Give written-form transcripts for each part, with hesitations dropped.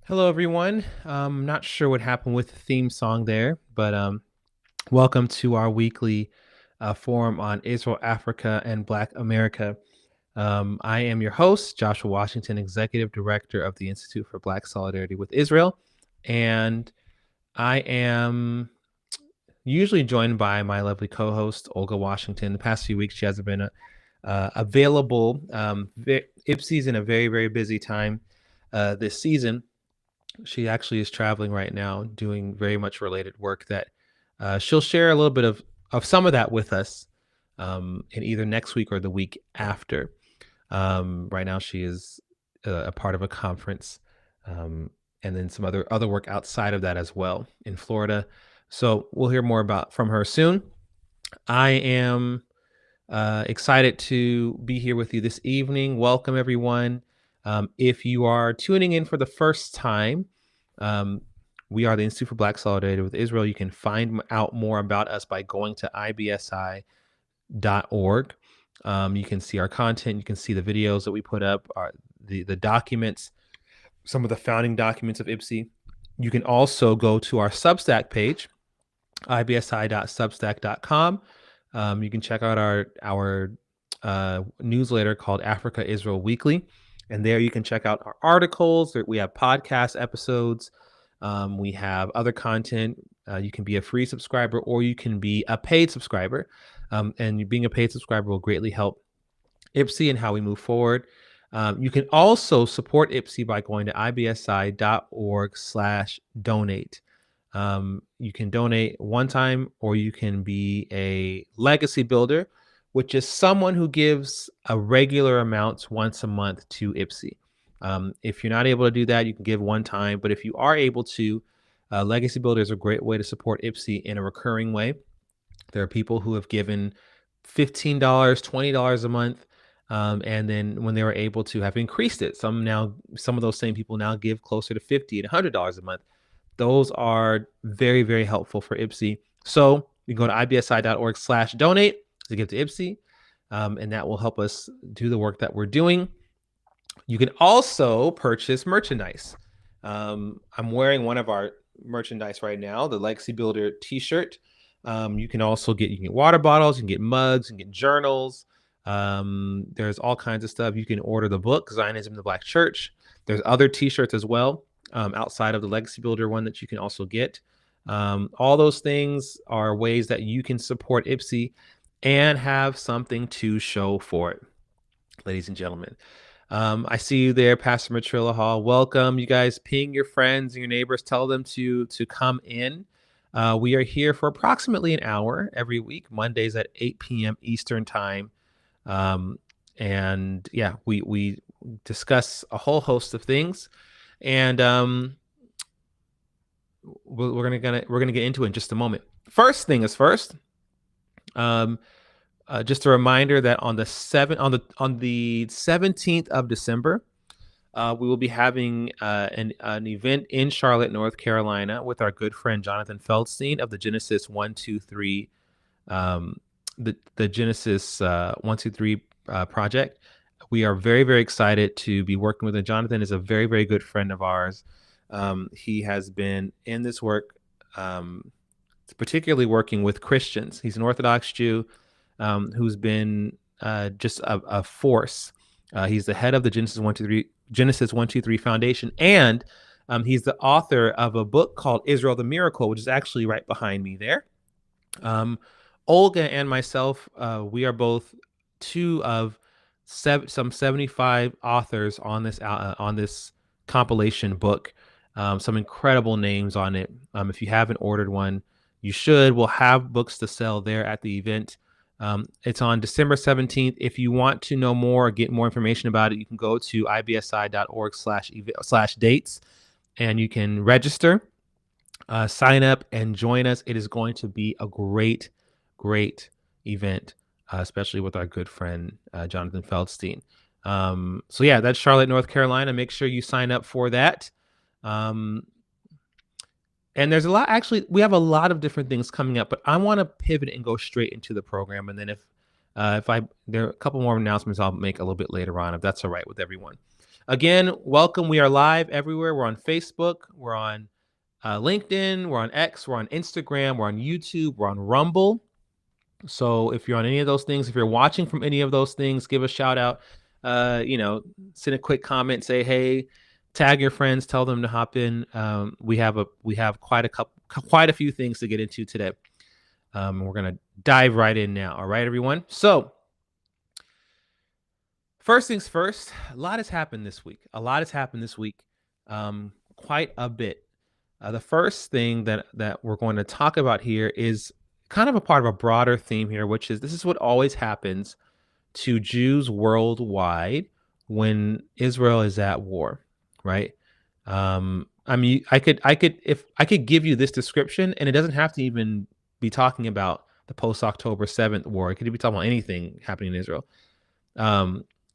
Hello, everyone. Not sure what happened with the theme song there, but welcome to our weekly forum on Israel, Africa, and Black America. I am your host, Joshua Washington, Executive Director of the Institute for Black Solidarity with Israel, and I am usually joined by my lovely co-host, Olga Washington. The past few weeks, she hasn't been available. IPSI's in a very, very busy time this season. She actually is traveling right now, doing very much related work that she'll share a little bit of some of that with us in either next week or the week after. Right now, she is a part of a conference, and then some other work outside of that as well in Florida. So we'll hear more about from her soon. I am excited to be here with you this evening. Welcome, everyone. If you are tuning in for the first time, um, we are the Institute for Black Solidarity with Israel. You can find out more about us by going to ibsi.org. You can see our content. You can see the videos that we put up, the documents, some of the founding documents of IPSI. You can also go to our Substack page, ibsi.substack.com. You can check out our newsletter called Africa Israel Weekly, and there you can check out our articles. We have podcast episodes. We have other content. You can be a free subscriber or you can be a paid subscriber. And being a paid subscriber will greatly help IPSI and how we move forward. You can also support IPSI by going to ibsi.org/donate. You can donate one time, or you can be a legacy builder, which is someone who gives a regular amount once a month to IPSI. If you're not able to do that, you can give one time. But if you are able to, legacy builder is a great way to support IPSI in a recurring way. There are people who have given $15, $20 a month. And then when they were able to have increased it, some of those same people now give closer to $50 and $100 a month. Those are very, very helpful for IPSI. So you can go to ibsi.org/donate to give to IPSI, and that will help us do the work that we're doing. You can also purchase merchandise. I'm wearing one of our merchandise right now, the Legacy Builder t-shirt. You can get water bottles, you can get mugs, you can get journals. There's all kinds of stuff. You can order the book, Zionism in the Black Church. There's other t-shirts as well, outside of the Legacy Builder one that you can also get. All those things are ways that you can support IPSI and have something to show for it, ladies and gentlemen. I see you there, Pastor Matrilla Hall. Welcome. You guys ping your friends and your neighbors. Tell them to come in. We are here for approximately an hour every week, Mondays at 8 p.m. Eastern Time. And yeah, we discuss a whole host of things. And we're gonna get into it in just a moment. First thing is first. Just a reminder that on the 17th of December, we will be having an event in Charlotte, North Carolina, with our good friend Jonathan Feldstein of the Genesis 123, the Genesis 123 project. We are very, very excited to be working with him. Jonathan is a very, very good friend of ours. He has been in this work, particularly working with Christians. He's an Orthodox Jew who's been just a force. He's the head of the Genesis 123 Foundation, and he's the author of a book called Israel the Miracle, which is actually right behind me there. Olga and myself, we are both two of some 75 authors on this compilation book. Some incredible names on it. If you haven't ordered one, you should. We'll have books to sell there at the event. It's on December 17th. If you want to know more or get more information about it, you can go to ibsi.org/dates and you can register, sign up, and join us. It is going to be a great, great event, especially with our good friend, Jonathan Feldstein. So yeah, that's Charlotte, North Carolina. Make sure you sign up for that. And there's we have a lot of different things coming up, but I want to pivot and go straight into the program. And then there are a couple more announcements I'll make a little bit later on, if that's all right with everyone. Again, welcome. We are live everywhere. We're on Facebook. We're on LinkedIn. We're on X. We're on Instagram. We're on YouTube. We're on Rumble. So if you're on any of those things, if you're watching from any of those things, give a shout out. Send a quick comment, say hey, tag your friends, tell them to hop in. We have quite a few things to get into today. We're gonna dive right in now. All right, everyone. So first things first, a lot has happened this week. Quite a bit. The first thing that we're going to talk about here is kind of a part of a broader theme here, which is this is what always happens to Jews worldwide when Israel is at war, right? I mean, if I could give you this description, and it doesn't have to even be talking about the post-October 7th war. It could be talking about anything happening in Israel.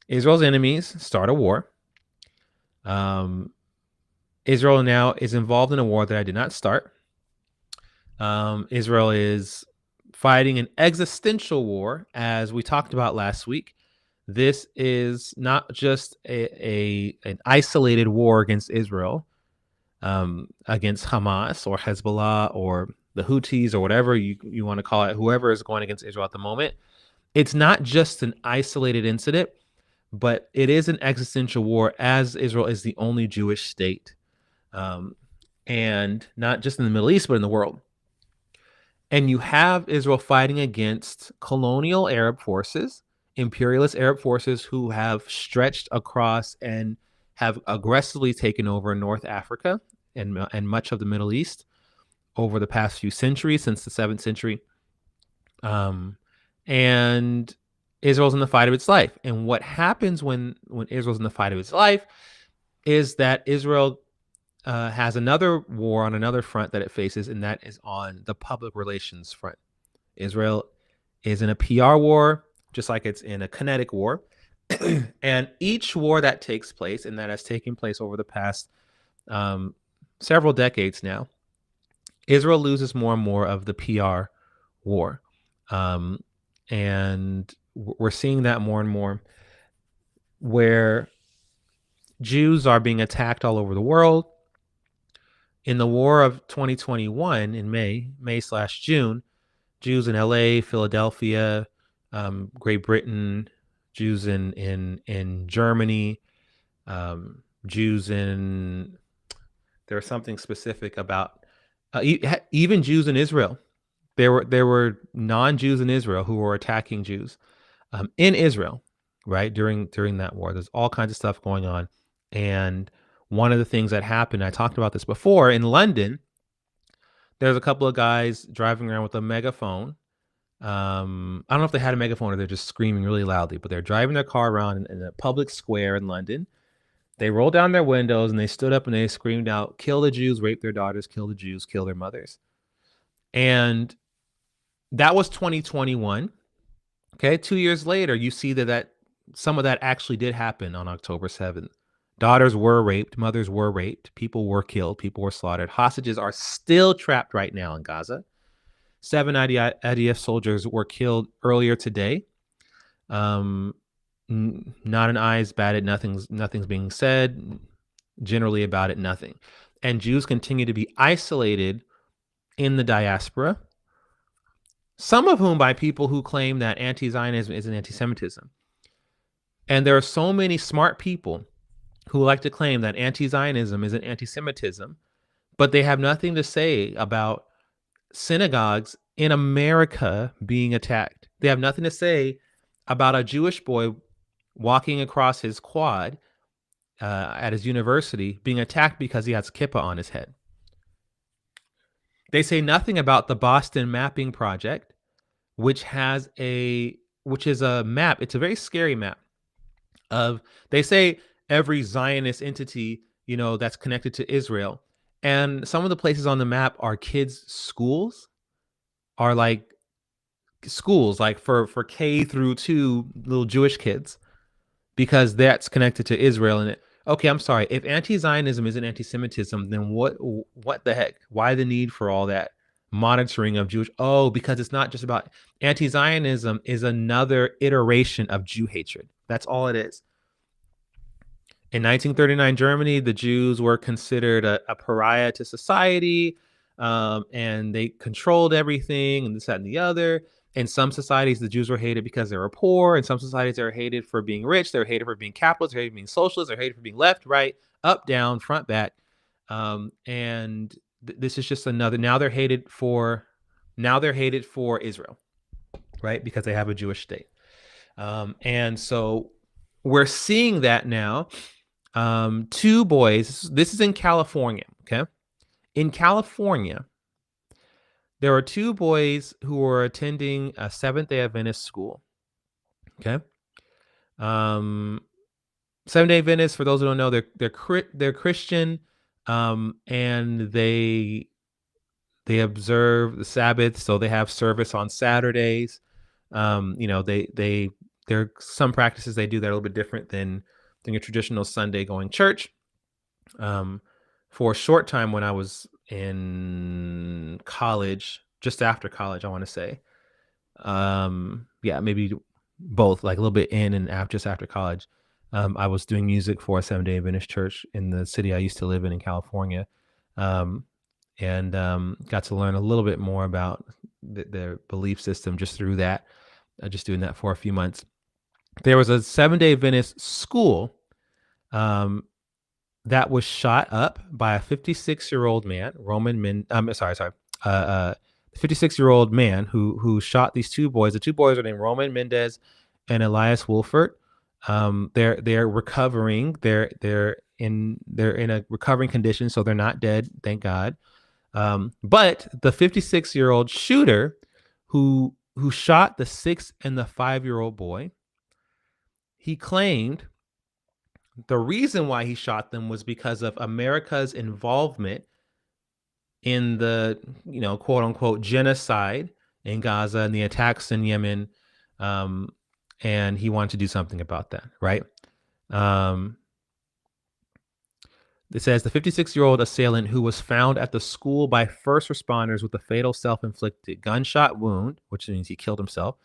Israel's enemies start a war. Israel now is involved in a war that I did not start. Israel is fighting an existential war, as we talked about last week. This is not just an isolated war against Israel, against Hamas or Hezbollah or the Houthis or whatever you want to call it, whoever is going against Israel at the moment. It's not just an isolated incident, but it is an existential war, as Israel is the only Jewish state, and not just in the Middle East, but in the world. And you have Israel fighting against colonial Arab forces, imperialist Arab forces who have stretched across and have aggressively taken over North Africa and much of the Middle East over the past few centuries, since the 7th century. And Israel's in the fight of its life. And what happens when Israel's in the fight of its life is that Israel has another war on another front that it faces, and that is on the public relations front. Israel is in a PR war, just like it's in a kinetic war. And each war that takes place, and that has taken place over the past several decades now, Israel loses more and more of the PR war. And we're seeing that more and more, where Jews are being attacked all over the world. In the war of 2021, in May/June, Jews in LA, Philadelphia, Great Britain, Jews in Germany, Jews in, there was something specific about even Jews in Israel. There were non-Jews in Israel who were attacking Jews in Israel, right, during that war. There's all kinds of stuff going on. And one of the things that happened, I talked about this before, in London, there's a couple of guys driving around with a megaphone. I don't know if they had a megaphone or they're just screaming really loudly, but they're driving their car around in a public square in London. They rolled down their windows and they stood up and they screamed out, "Kill the Jews, rape their daughters, kill the Jews, kill their mothers." And that was 2021. Okay, 2 years later, you see that some of that actually did happen on October 7th. Daughters were raped, mothers were raped, people were killed, people were slaughtered. Hostages are still trapped right now in Gaza. 7 IDF soldiers were killed earlier today. Not an eye is batted, nothing's being said. Generally about it, nothing. And Jews continue to be isolated in the diaspora, some of whom by people who claim that anti-Zionism is an anti-Semitism. And there are so many smart people who like to claim that anti-Zionism is an anti-Semitism, but they have nothing to say about synagogues in America being attacked. They have nothing to say about a Jewish boy walking across his quad at his university being attacked because he has kippah on his head. They say nothing about the Boston Mapping Project, which is a map. It's a very scary map of, they say, every Zionist entity, that's connected to Israel. And some of the places on the map are kids' schools, are like schools like for K through 2 little Jewish kids, because that's connected to Israel. And okay, I'm sorry, if anti-Zionism isn't anti-Semitism, then what the heck? Why the need for all that monitoring of Jewish? Oh, because it's not just about, anti-Zionism is another iteration of Jew hatred. That's all it is. In 1939 Germany, the Jews were considered a pariah to society, and they controlled everything and this, that, and the other. In some societies, the Jews were hated because they were poor. In some societies, they were hated for being rich. They were hated for being capitalists. They were hated for being socialists. They were hated for being left, right, up, down, front, back. And this is just another. Now they're hated for Israel, right, because they have a Jewish state. And so we're seeing that now. Two boys. This is in California. Okay, in California, there are two boys who were attending a Seventh-day Adventist school. Okay, Seventh-day Adventists, for those who don't know, they're Christian, and they observe the Sabbath, so they have service on Saturdays. There are some practices they do that are a little bit different than a traditional Sunday going church. For a short time when I was in college, just after college, I want to say, maybe both, like a little bit in and just after college, I was doing music for a Seventh-day Adventist church in the city I used to live in California, and got to learn a little bit more about their belief system just through that, just doing that for a few months. There was a Seventh-day Adventist school that was shot up by a 56-year-old man, 56-year-old man who shot these two boys. The two boys are named Roman Mendez and Elias Wolfert. They're recovering. They're in a recovering condition, so they're not dead, thank God. But the 56-year-old shooter who shot the 6 and the 5-year-old boy, he claimed the reason why he shot them was because of America's involvement in the, quote unquote, genocide in Gaza and the attacks in Yemen. And he wanted to do something about that, right? It says the 56-year-old assailant, who was found at the school by first responders with a fatal self-inflicted gunshot wound, which means he killed himself,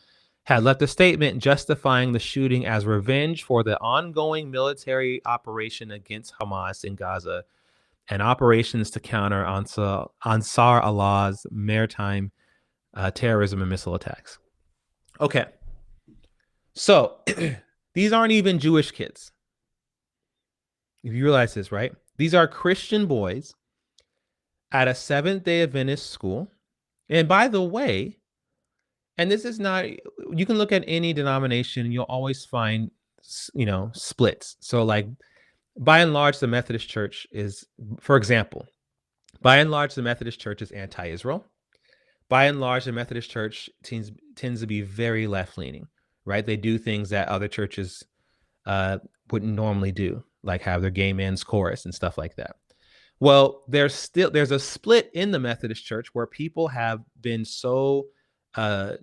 had left a statement justifying the shooting as revenge for the ongoing military operation against Hamas in Gaza and operations to counter Ansar Allah's maritime terrorism and missile attacks. Okay. So these aren't even Jewish kids. If you realize this, right? These are Christian boys at a Seventh-day Adventist school. And by the way, and this is not, you can look at any denomination and you'll always find, splits. So like, by and large, the Methodist Church is, for example, by and large, the Methodist Church is anti-Israel. By and large, the Methodist Church tends to be very left-leaning, right? They do things that other churches wouldn't normally do, like have their gay men's chorus and stuff like that. Well, there's a split in the Methodist Church where people have been so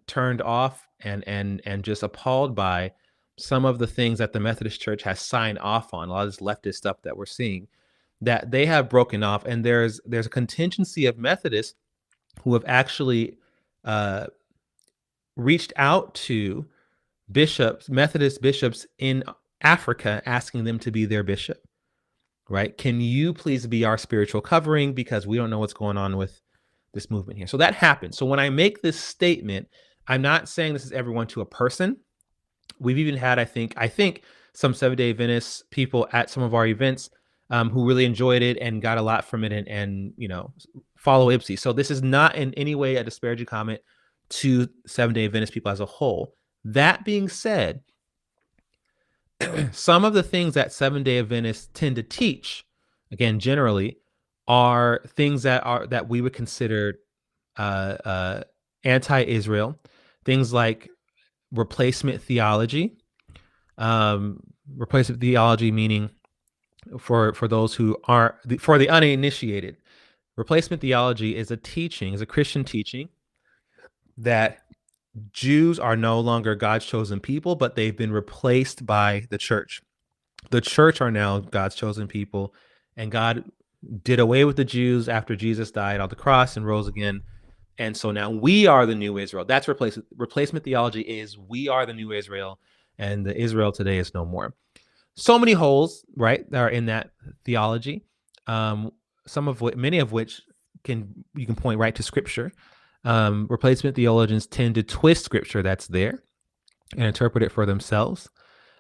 turned off and just appalled by some of the things that the Methodist Church has signed off on, a lot of this leftist stuff that we're seeing, that they have broken off. And there's a contingency of Methodists who have actually reached out to Methodist bishops in Africa, asking them to be their bishop, right? Can you please be our spiritual covering, because we don't know what's going on with this movement here. So that happened. So when I make this statement, I'm not saying this is everyone to a person. We've even had, I think some Seventh-day Adventist people at some of our events who really enjoyed it and got a lot from it and follow Ipsy. So this is not in any way a disparaging comment to Seventh-day Adventist people as a whole. That being said, some of the things that Seventh-day Adventists tend to teach, again, generally, are things that we would consider anti-Israel, things like replacement theology. Replacement theology meaning, for those who are for the uninitiated, replacement theology is a Christian teaching that Jews are no longer God's chosen people, but they've been replaced by the church. The church are now God's chosen people, and God did away with the Jews after Jesus died on the cross and rose again. And so now we are the new Israel. That's replacement theology is we are the new Israel, and the Israel today is no more. So many holes, right, that are in that theology. Um, many of which you can point right to Scripture. Replacement theologians tend to twist Scripture that's there and interpret it for themselves.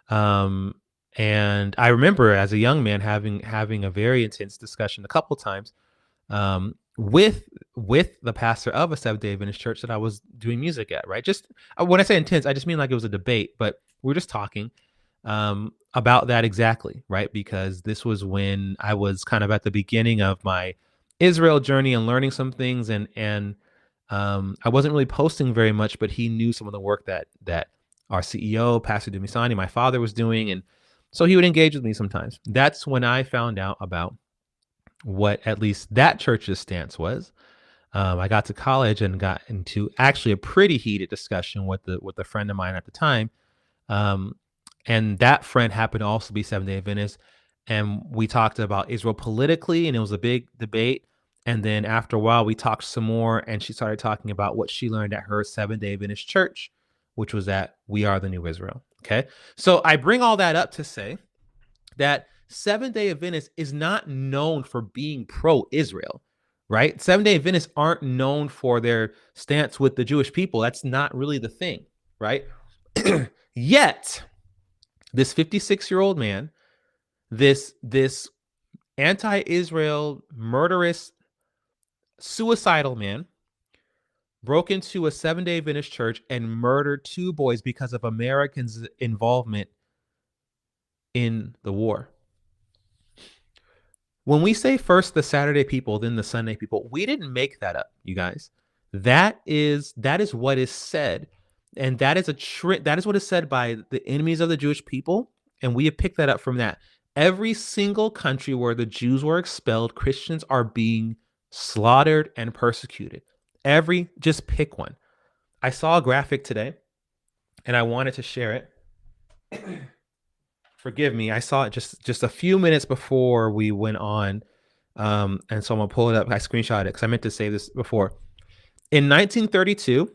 Um, and I remember as a young man having a very intense discussion a couple times with the pastor of a Seventh-day Adventist church that I was doing music at. Right, just when I say intense, I just mean like it was a debate, but we were just talking about that exactly, right? Because this was when I was kind of at the beginning of my Israel journey and learning some things, and I wasn't really posting very much, but he knew some of the work that our CEO, Pastor Dumisani, my father, was doing, and so he would engage with me sometimes. That's when I found out about what at least that church's stance was. I got to college and got into actually a pretty heated discussion with a friend of mine at the time. Um, and that friend happened to also be Seventh-day Adventist. And we talked about Israel politically, and it was a big debate. And then after a while, we talked some more, and she started talking about what she learned at her Seventh-day Adventist church, which was that we are the new Israel. Okay. So I bring all that up to say that Seventh-day Adventist is not known for being pro-Israel, right? Seventh-day Adventists aren't known for their stance with the Jewish people. That's not really the thing, right? Yet, this 56-year-old man, this anti-Israel, murderous, suicidal man, broke into a Seventh-day Adventist church and murdered 2 boys because of Americans' involvement in the war. When we say first the Saturday people, then the Sunday people, we didn't make that up, you guys. That is what is said, and that is that is what is said by the enemies of the Jewish people, and we have picked that up from that. Every single country where the Jews were expelled, Christians are being slaughtered and persecuted. Just pick one. I saw a graphic today, and I wanted to share it. Forgive me, I saw it just a few minutes before we went on, and so I'm gonna pull it up. I screenshot it because I meant to say this before. In 1932,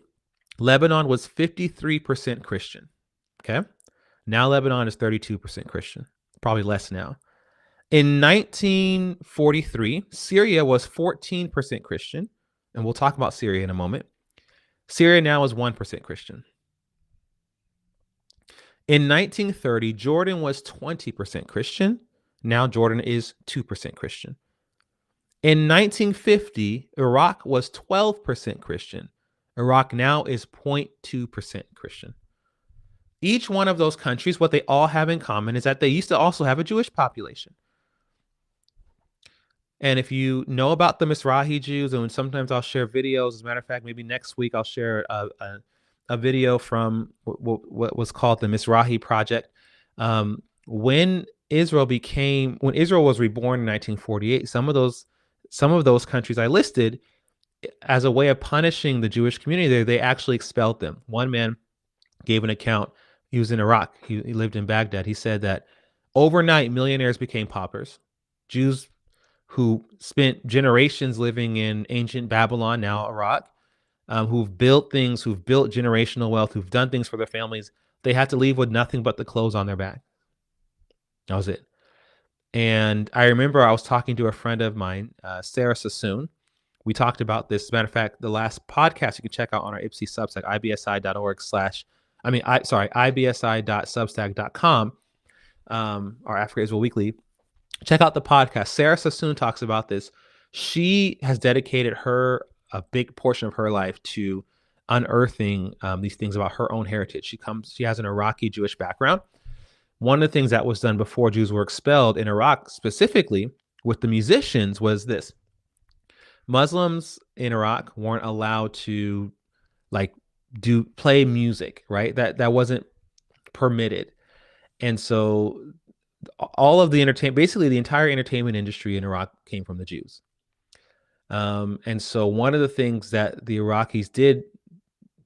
Lebanon was 53% Christian. Okay, now Lebanon is 32% Christian, probably less now. In 1943, Syria was 14% Christian, and we'll talk about Syria in a moment. Syria now is 1% Christian. In 1930, Jordan was 20% Christian. Now Jordan is 2% Christian. In 1950, Iraq was 12% Christian. Iraq now is 0.2% Christian. Each one of those countries, what they all have in common is that they used to also have a Jewish population. And if you know about the Mizrahi Jews, and sometimes I'll share videos, as a matter of fact, maybe next week I'll share a video from what was called the Mizrahi Project. When Israel was reborn in 1948, some of those countries I listed, as a way of punishing the Jewish community there, they actually expelled them. One man gave an account. He was in Iraq. He lived in Baghdad. He said that overnight millionaires became paupers. Jews who spent generations living in ancient Babylon, now Iraq, who've built generational wealth, who've done things for their families, they had to leave with nothing but the clothes on their back. That was it. And I remember I was talking to a friend of mine, Sarah Sassoon. We talked about this. As a matter of fact, the last podcast you can check out on our IPSI Substack, ibsi.substack.com, our Africa Israel Weekly. Check out the podcast. Sarah Sassoon talks about this. She has dedicated a big portion of her life to unearthing these things about her own heritage. She has an Iraqi Jewish background. One of the things that was done before Jews were expelled in Iraq, specifically with the musicians, was this. Muslims in Iraq weren't allowed to play music, right? That wasn't permitted. And so all of the basically the entire entertainment industry in Iraq came from the Jews. And so one of the things that the Iraqis did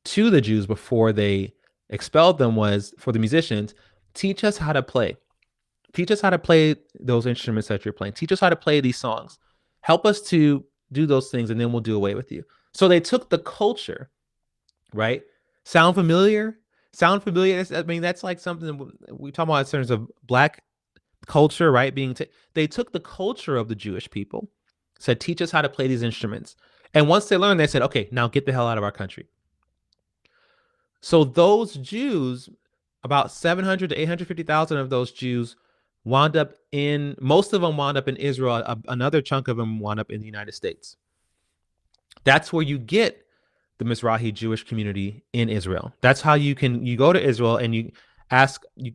to the Jews before they expelled them was, for the musicians, teach us how to play. Teach us how to play those instruments that you're playing. Teach us how to play these songs. Help us to do those things, and then we'll do away with you. So they took the culture, right? Sound familiar? I mean, that's like something we talk about in terms of Black culture, right? They took the culture of the Jewish people, said, teach us how to play these instruments. And once they learned, they said, okay, now get the hell out of our country. So those Jews, about 700 to 850,000 of those Jews most of them wound up in Israel. Another chunk of them wound up in the United States. That's where you get the Mizrahi Jewish community in Israel. That's how you go to Israel and you ask, you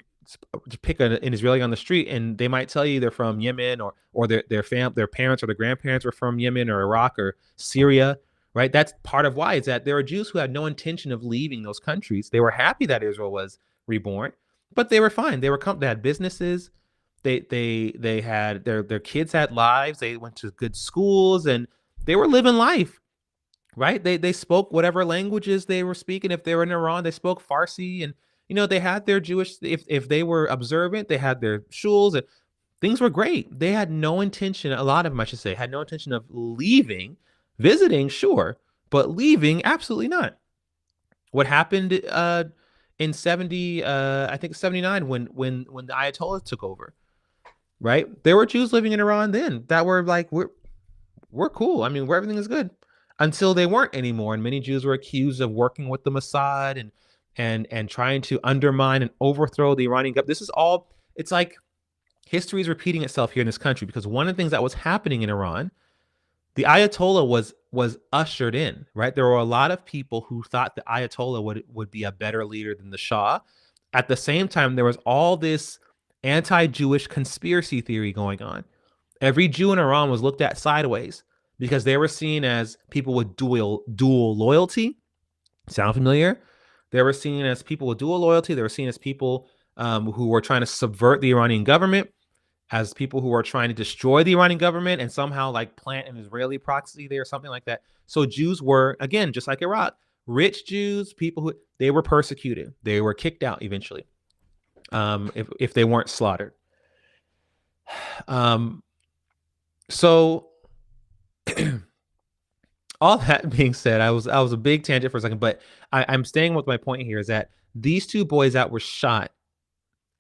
pick an Israeli on the street, and they might tell you they're from Yemen, or their parents or their grandparents were from Yemen or Iraq or Syria, right? That's part of why is that there are Jews who had no intention of leaving those countries. They were happy that Israel was reborn, but they were fine. They had businesses. They had their kids had lives. They went to good schools and they were living life. Right? They spoke whatever languages they were speaking. If they were in Iran, they spoke Farsi, and they had their Jewish. If they were observant, they had their shuls, and things were great. They had no intention. A lot of them, I should say, had no intention of leaving, visiting, sure, but leaving, absolutely not. What happened in 70? I think 79 when the Ayatollah took over. Right? There were Jews living in Iran then that were like, we're cool. I mean, everything is good, until they weren't anymore. And many Jews were accused of working with the Mossad and trying to undermine and overthrow the Iranian government. This is all, it's like history is repeating itself here in this country, because one of the things that was happening in Iran, the Ayatollah was ushered in, right? There were a lot of people who thought the Ayatollah would be a better leader than the Shah. At the same time, there was all this anti-Jewish conspiracy theory going on. Every Jew in Iran was looked at sideways because they were seen as people with dual loyalty. Sound familiar? They were seen as people with dual loyalty. They were seen as people who were trying to subvert the Iranian government, as people who are trying to destroy the Iranian government and somehow like plant an Israeli proxy there or something like that. So Jews were, again, just like Iraq, rich Jews, people who they were persecuted. They were kicked out eventually, if they weren't slaughtered. So all that being said, I was a big tangent for a second, but I'm staying with my point here is that these two boys that were shot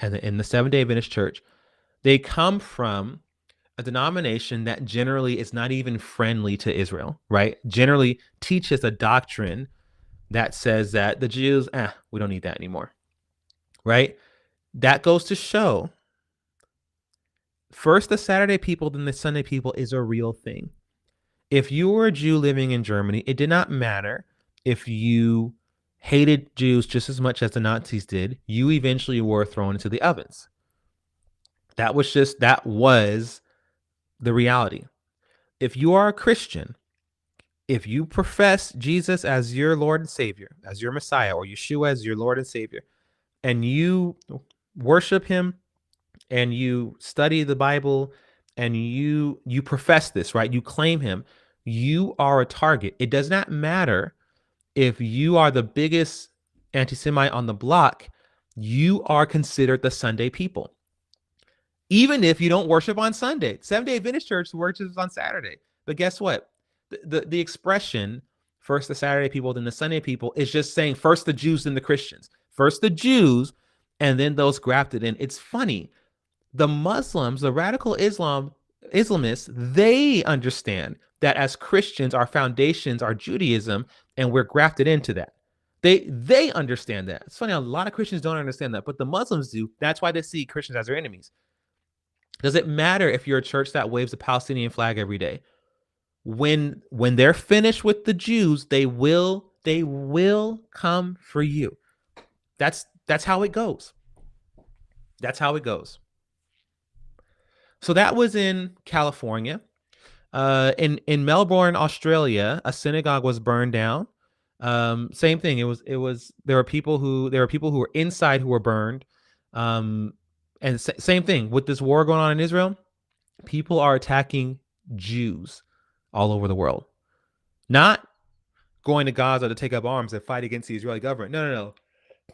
in the Seventh-day Adventist Church, they come from a denomination that generally is not even friendly to Israel, right? Generally teaches a doctrine that says that the Jews, we don't need that anymore, right? That goes to show, first the Saturday people, then the Sunday people is a real thing. If you were a Jew living in Germany, it did not matter if you hated Jews just as much as the Nazis did. You eventually were thrown into the ovens. That was the reality. If you are a Christian, if you profess Jesus as your Lord and Savior, as your Messiah, or Yeshua as your Lord and Savior, and you worship him and you study the Bible and you profess this, right? You claim him, you are a target. It does not matter if you are the biggest anti-Semite on the block, you are considered the Sunday people. Even if you don't worship on Sunday. Seventh-day Adventist Church worships on Saturday. But guess what? The expression, first the Saturday people, then the Sunday people, is just saying first the Jews, then the Christians. First the Jews, and then those grafted in. It's funny. The Muslims, the radical Islamists, they understand that as Christians, our foundations are Judaism, and we're grafted into that. They understand that. It's funny, a lot of Christians don't understand that, but the Muslims do. That's why they see Christians as their enemies. Does it matter if you're a church that waves a Palestinian flag every day? When they're finished with the Jews, they will come for you. That's how it goes. That's how it goes. So that was in California. In Melbourne, Australia, a synagogue was burned down. Same thing. There were people who were inside who were burned. And same thing with this war going on in Israel. People are attacking Jews all over the world, not going to Gaza to take up arms and fight against the Israeli government. No.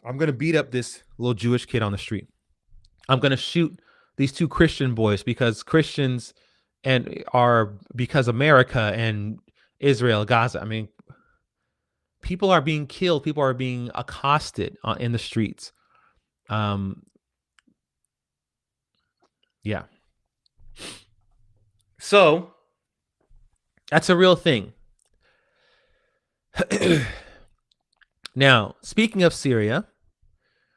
I'm going to beat up this little Jewish kid on the street. I'm going to shoot these two Christian boys because Christians because America and Israel, Gaza. I mean, people are being killed. People are being accosted in the streets. Yeah. So that's a real thing. Now, speaking of Syria,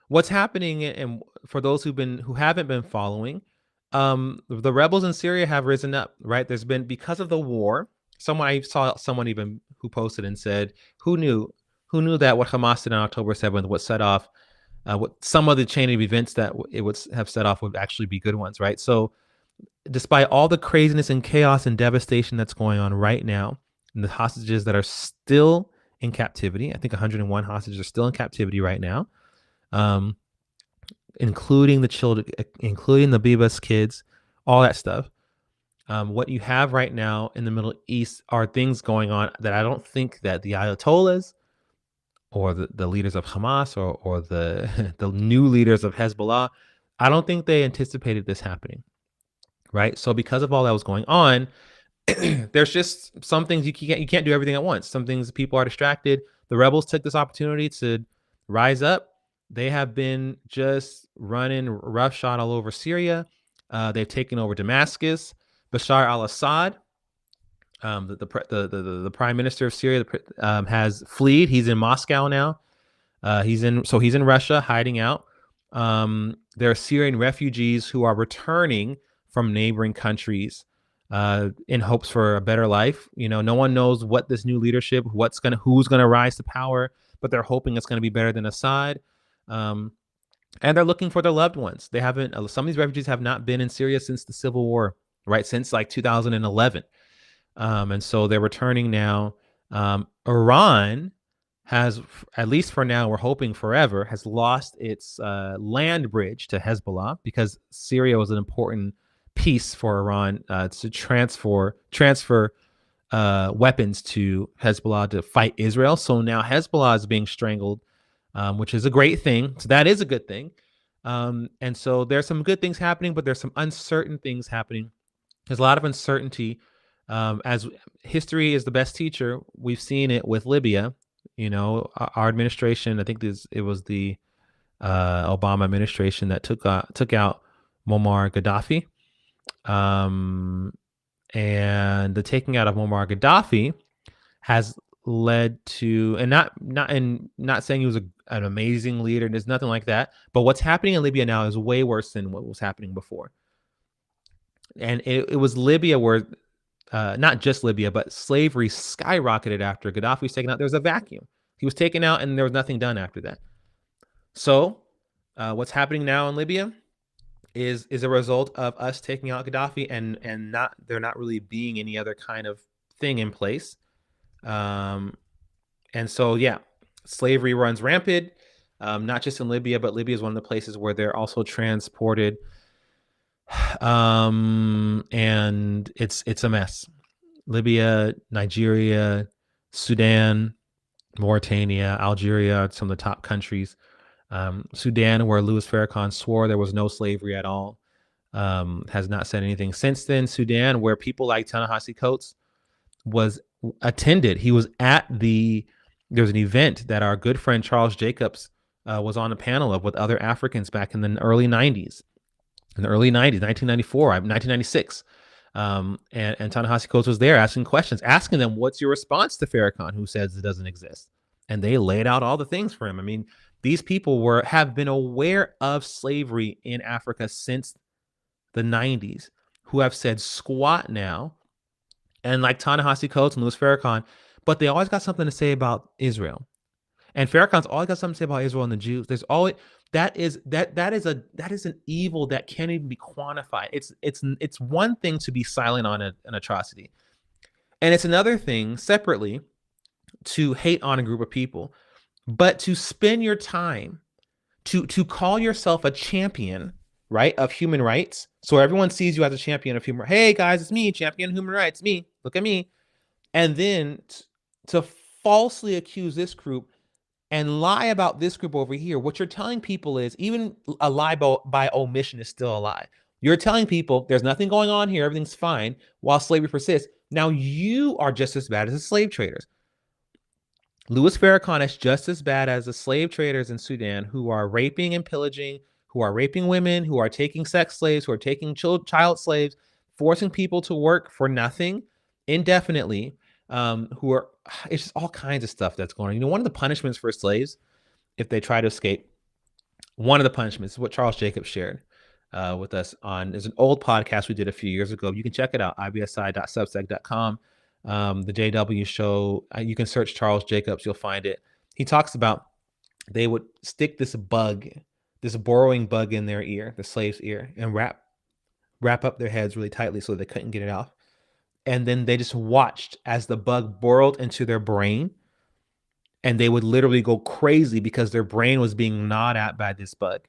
what's happening, and for those who haven't been following, the rebels in Syria have risen up, right? There's been, because of the war, I saw someone even who posted and said, who knew that what Hamas did on October 7th would set off what some of the chain of events that it would have set off would actually be good ones, right? So despite all the craziness and chaos and devastation that's going on right now, and the hostages that are still in captivity, I think 101 hostages are still in captivity right now, um, including the children, including the Bibas kids, all that stuff. What you have right now in the Middle East are things going on that I don't think that the Ayatollahs or the leaders of Hamas or the the new leaders of Hezbollah, I don't think they anticipated this happening, right? So because of all that was going on, there's just some things you can't do everything at once. Some things people are distracted. The rebels took this opportunity to rise up. They have been just running roughshod all over Syria. They've taken over Damascus. Bashar al-Assad, the prime minister of Syria, has fled. He's in Moscow now. He's in Russia, hiding out. There are Syrian refugees who are returning from neighboring countries in hopes for a better life. No one knows what this new leadership, who's gonna rise to power, but they're hoping it's gonna be better than Assad. And they're looking for their loved ones. They haven't. Some of these refugees have not been in Syria since the civil war, right? Since like 2011, and so they're returning now. Iran has, at least for now, we're hoping forever, has lost its land bridge to Hezbollah, because Syria was an important piece for Iran to transfer weapons to Hezbollah to fight Israel. So now Hezbollah is being strangled, which is a great thing. So that is a good thing. And so there's some good things happening, but there's some uncertain things happening. There's a lot of uncertainty. As history is the best teacher, we've seen it with Libya. Our administration, I think it was the Obama administration that took out Muammar Gaddafi. And the taking out of Muammar Gaddafi has led to, and not saying he was an amazing leader, there's nothing like that, but what's happening in Libya now is way worse than what was happening before. And it was Libya where, not just Libya, but slavery skyrocketed after Gaddafi was taken out. There was a vacuum. He was taken out and there was nothing done after that. So what's happening now in Libya is a result of us taking out Gaddafi and there not really being any other kind of thing in place. And so, yeah, slavery runs rampant, not just in Libya, but Libya is one of the places where they're also transported. And it's a mess. Libya, Nigeria, Sudan, Mauritania, Algeria are some of the top countries. Sudan, where Louis Farrakhan swore there was no slavery at all, has not said anything since then. Sudan, where people like Ta-Nehisi Coates was attended. He was at there's an event that our good friend Charles Jacobs was on a panel of with other Africans back in the early 90s. In the early 90s, 1994, 1996. And Ta-Nehisi Coates was there asking questions, asking them, what's your response to Farrakhan, who says it doesn't exist? And they laid out all the things for him. I mean, these people have been aware of slavery in Africa since the 90s, who have said squat now, and like Ta-Nehisi Coates and Louis Farrakhan, but they always got something to say about Israel. And Farrakhan's always got something to say about Israel and the Jews. There's always that is an evil that can't even be quantified. It's one thing to be silent on an atrocity, and it's another thing separately to hate on a group of people, but to spend your time to call yourself a champion, right, of human rights. So everyone sees you as a champion of human rights. Hey guys, it's me, champion of human rights, me. Look at me. And then to falsely accuse this group and lie about this group over here. What you're telling people is, even a lie by omission is still a lie. You're telling people there's nothing going on here, everything's fine, while slavery persists. Now you are just as bad as the slave traders. Louis Farrakhan is just as bad as the slave traders in Sudan, who are raping and pillaging, who are raping women, who are taking sex slaves, who are taking child slaves, forcing people to work for nothing indefinitely, who are, it's just all kinds of stuff that's going on. One of the punishments for slaves, if they try to escape, one of the punishments is what Charles Jacobs shared with us on, there's an old podcast we did a few years ago. You can check it out, ibsi.substack.com. The JW show, you can search Charles Jacobs, you'll find it. He talks about they would stick this borrowing bug in their ear, the slave's ear, and wrap up their heads really tightly so they couldn't get it off. And then they just watched as the bug burrowed into their brain, and they would literally go crazy because their brain was being gnawed at by this bug.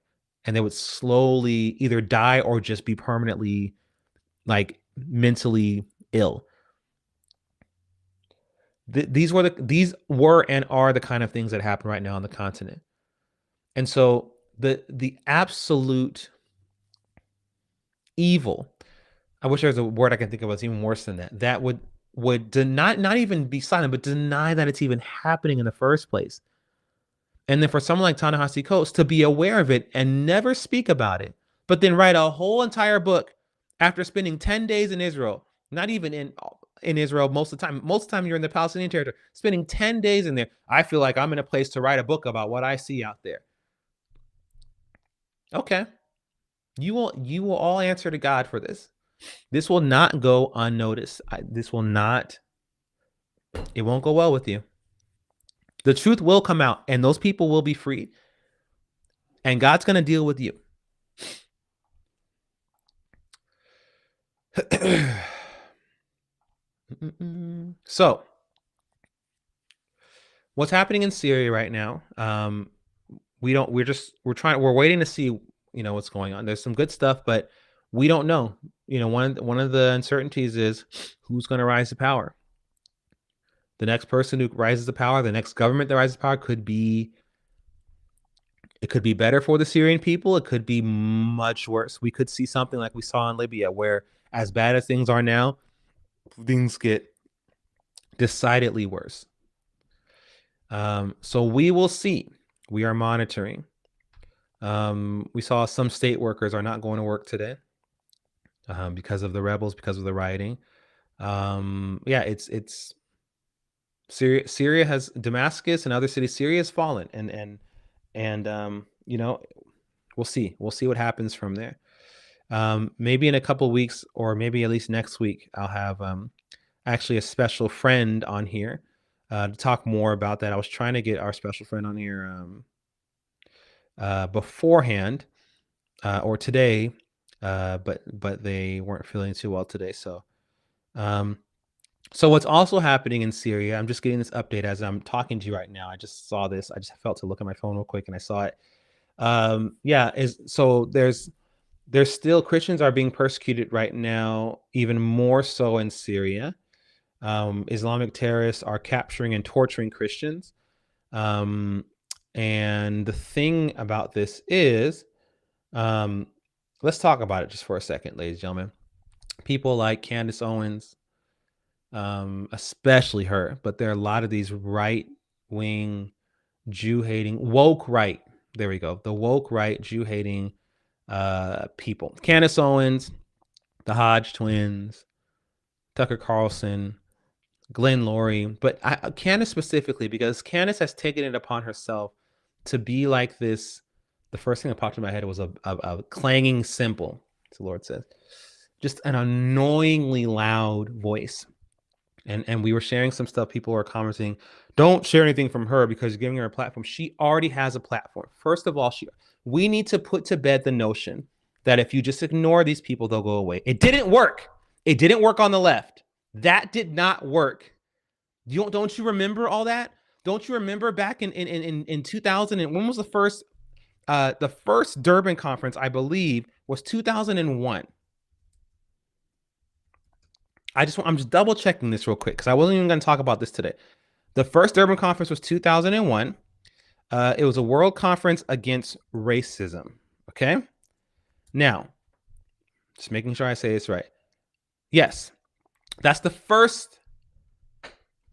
And they would slowly either die or just be permanently, like, mentally ill. These were and are the kind of things that happen right now on the continent. And so the absolute evil, I wish there was a word I can think of that's even worse than that, that would not even be silent, but deny that it's even happening in the first place. And then for someone like Ta-Nehisi Coates to be aware of it and never speak about it, but then write a whole entire book after spending 10 days in Israel, not even in Israel most of the time. Most of the time you're in the Palestinian territory, spending 10 days in there. I feel like I'm in a place to write a book about what I see out there. Okay. You will all answer to God for this. This will not go unnoticed. It won't go well with you. The truth will come out, and those people will be freed. And God's going to deal with you. So, what's happening in Syria right now? We're waiting to see, what's going on. There's some good stuff, but we don't know. One of the uncertainties is who's going to rise to power. The next person who rises to power, the next government that rises to power could be better for the Syrian people. It could be much worse. We could see something like we saw in Libya, where as bad as things are now, things get decidedly worse. So we will see. We are monitoring. We saw some state workers are not going to work today because of the rebels, because of the rioting. It's Syria has Damascus and other cities. Syria has fallen, and we'll see what happens from there. Maybe in a couple of weeks, or maybe at least next week, I'll have actually a special friend on here to talk more about that. I was trying to get our special friend on here beforehand or today, but they weren't feeling too well today. So what's also happening in Syria, I'm just getting this update as I'm talking to you right now. I just saw this. I just felt to look at my phone real quick and I saw it. There's still Christians are being persecuted right now, even more so in Syria. Islamic terrorists are capturing and torturing Christians. And the thing about this is, let's talk about it just for a second, ladies and gentlemen. People like Candace Owens, especially her, but there are a lot of these right-wing, Jew-hating, woke right. There we go. The woke right, Jew-hating people. Candace Owens, the Hodge twins, Tucker Carlson, Glenn Laurie, but Candace specifically, because Candace has taken it upon herself to be like this. The first thing that popped in my head was a clanging cymbal, as the Lord says. Just an annoyingly loud voice. And we were sharing some stuff. People were commenting, don't share anything from her because you're giving her a platform. She already has a platform. First of all, we need to put to bed the notion that if you just ignore these people, they'll go away. It didn't work. It didn't work on the left. That did not work. Don't you remember all that? Don't you remember back in 2000? And when was the first Durban conference? I believe was 2001. I'm just double checking this real quick because I wasn't even going to talk about this today. The first Durban conference was 2001. It was a world conference against racism. Okay. Now, just making sure I say this right. Yes, that's the first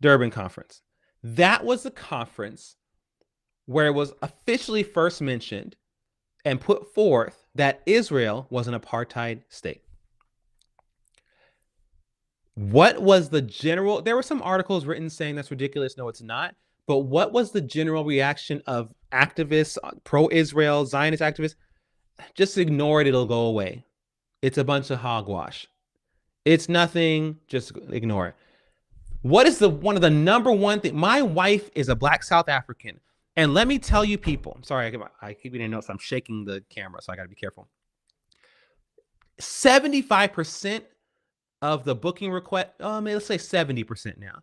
Durban conference. That was the conference where it was officially first mentioned and put forth that Israel was an apartheid state. What was the general? There were some articles written saying that's ridiculous. No, it's not. But what was the general reaction of activists, pro-Israel, Zionist activists? Just ignore it. It'll go away. It's a bunch of hogwash. It's nothing. Just ignore it. What is one of the number one thing? My wife is a Black South African. And let me tell you, people, I'm sorry, I keep getting notes. I'm shaking the camera, so I got to be careful. 75% of the booking request, let's say 70% now.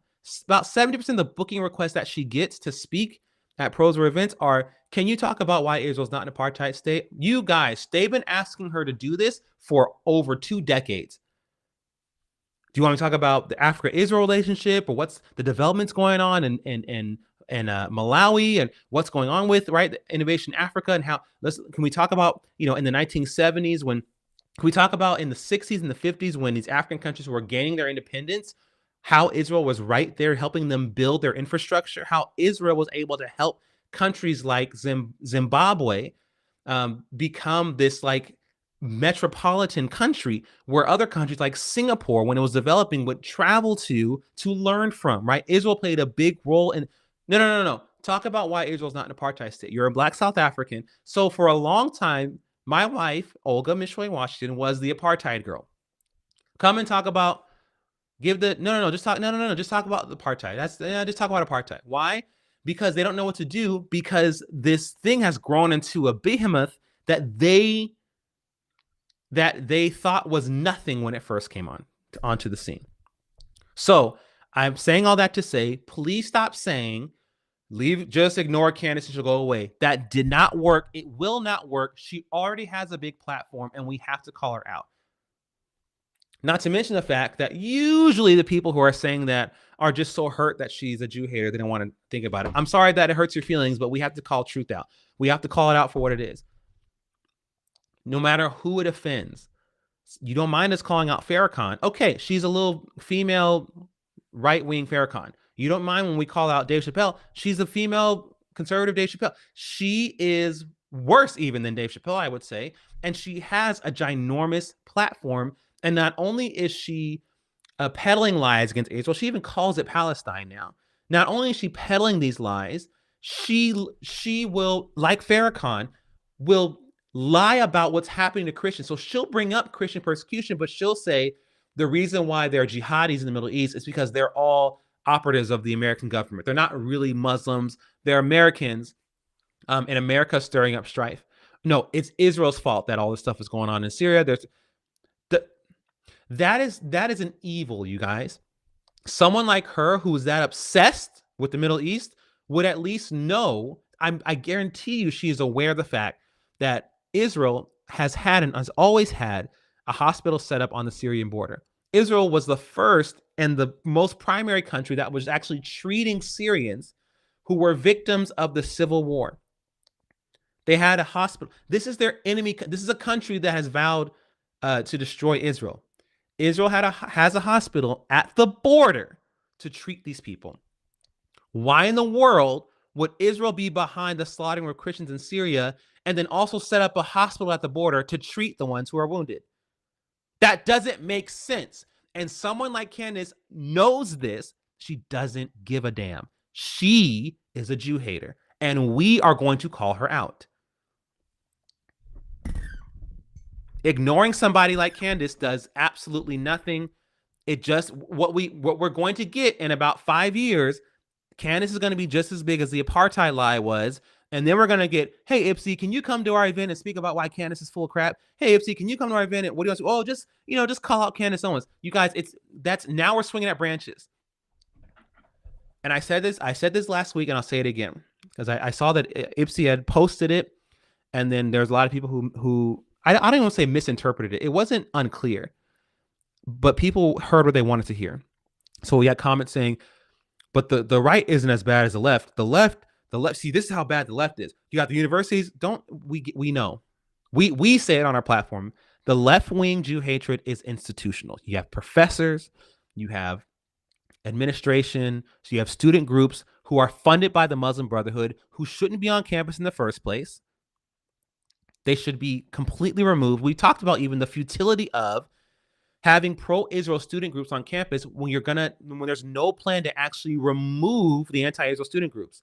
About 70% of the booking requests that she gets to speak at pros or events are, can you talk about why Israel's not an apartheid state? You guys, they've been asking her to do this for over 2 decades. Do you want me to talk about the Africa-Israel relationship, or what's the developments going on in Malawi, and what's going on with Innovation Africa, and how? Can we talk about in the 1970s when? Can we talk about in the 60s and the 50s when these African countries were gaining their independence? How Israel was right there helping them build their infrastructure. How Israel was able to help countries like Zimbabwe become this metropolitan country where other countries like Singapore, when it was developing, would travel to learn from, right? Israel played a big role in. No. Talk about why Israel's not an apartheid state. You're a Black South African. So for a long time, my wife, Olga Mishwe Washington, was the apartheid girl. Come and talk about, just talk about the apartheid. Just talk about apartheid. Why? Because they don't know what to do, because this thing has grown into a behemoth that they thought was nothing when it first came onto the scene. So I'm saying all that to say, please stop saying, just ignore Candace and she'll go away. That did not work. It will not work. She already has a big platform and we have to call her out. Not to mention the fact that usually the people who are saying that are just so hurt that she's a Jew hater, they don't want to think about it. I'm sorry that it hurts your feelings, but we have to call truth out. We have to call it out for what it is. No matter who it offends. You don't mind us calling out Farrakhan. Okay, she's a little female right-wing Farrakhan. You don't mind when we call out Dave Chappelle. She's a female conservative Dave Chappelle. She is worse even than Dave Chappelle, I would say. And she has a ginormous platform. And not only is she peddling lies against Israel, she even calls it Palestine now. Not only is she peddling these lies, she will, like Farrakhan, will lie about what's happening to Christians. So she'll bring up Christian persecution, but she'll say the reason why there are jihadis in the Middle East is because they're all operatives of the American government. They're not really Muslims. They're Americans in America stirring up strife. No, it's Israel's fault that all this stuff is going on in Syria. That is an evil, you guys. Someone like her who's that obsessed with the Middle East would at least know, I guarantee you she is aware of the fact that Israel has had and has always had a hospital set up on the Syrian border. Israel was the first and the most primary country that was actually treating Syrians who were victims of the civil war. They had a hospital. This is their enemy. This is a country that has vowed to destroy Israel. Israel has a hospital at the border to treat these people. Why in the world would Israel be behind the slaughtering of Christians in Syria and then also set up a hospital at the border to treat the ones who are wounded? That doesn't make sense. And someone like Candace knows this. She doesn't give a damn. She is a Jew hater, and we are going to call her out. Ignoring somebody like Candace does absolutely nothing. It just, what we're going to get in about 5 years, Candace is going to be just as big as the apartheid lie was. And then we're going to get, hey, Ipsy, can you come to our event and speak about why Candace is full of crap? Hey, Ipsy, can you come to our event? And what do you want to do? Oh, just call out Candace Owens. You guys, now we're swinging at branches. And I said this last week, and I'll say it again, because I saw that Ipsy had posted it. And then there's a lot of people who I don't even want to say misinterpreted it. It wasn't unclear, but people heard what they wanted to hear. So we had comments saying, but the right isn't as bad as the left. The left, see, this is how bad the left is. You got the universities. We know. We say it on our platform. The left-wing Jew hatred is institutional. You have professors, you have administration, so you have student groups who are funded by the Muslim Brotherhood who shouldn't be on campus in the first place. They should be completely removed. We talked about even the futility of having pro-Israel student groups on campus when there's no plan to actually remove the anti-Israel student groups.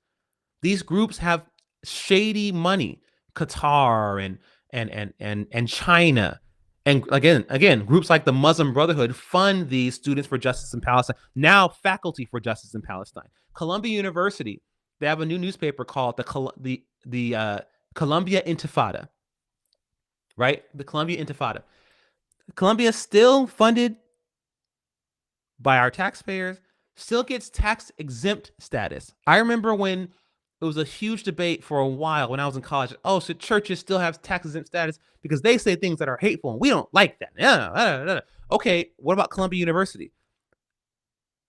These groups have shady money, Qatar and China. And again, groups like the Muslim Brotherhood fund these students for justice in Palestine. Now, Faculty for Justice in Palestine. Columbia University, they have a new newspaper called the Columbia Intifada, right? The Columbia Intifada. Columbia is still funded by our taxpayers, still gets tax exempt status. I remember when it was a huge debate for a while when I was in college. Oh, so churches still have tax exempt status because they say things that are hateful and we don't like that. Okay, what about Columbia University?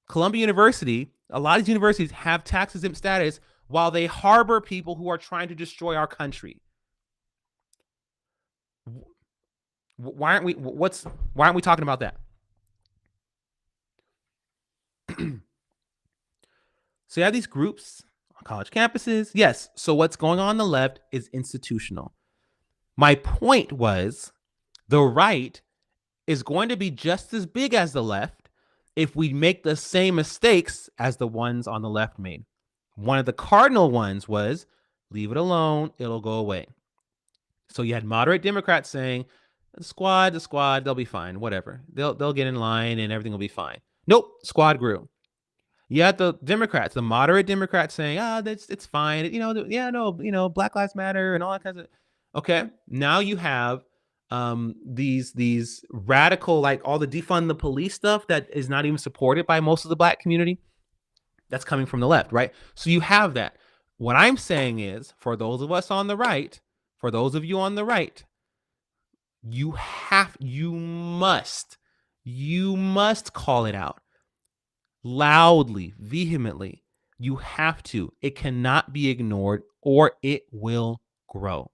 Columbia University, a lot of these universities have tax exempt status while they harbor people who are trying to destroy our country. Why aren't we talking about that? So you have these groups on college campuses. Yes. So what's going on the left is institutional. My point was the right is going to be just as big as the left if we make the same mistakes as the ones on the left made. One of the cardinal ones was leave it alone, it'll go away. So you had moderate Democrats saying, the squad, they'll be fine, whatever. They'll get in line and everything will be fine. Nope, squad grew. You had the Democrats, the moderate Democrats saying, it's fine. Black Lives Matter and all that kinds of. Okay, now you have these radical, like all the defund the police stuff that is not even supported by most of the Black community. That's coming from the left, right? So you have that. What I'm saying is, for those of us on the right, for those of you on the right, you must call it out loudly, vehemently. You have to. It cannot be ignored or it will grow.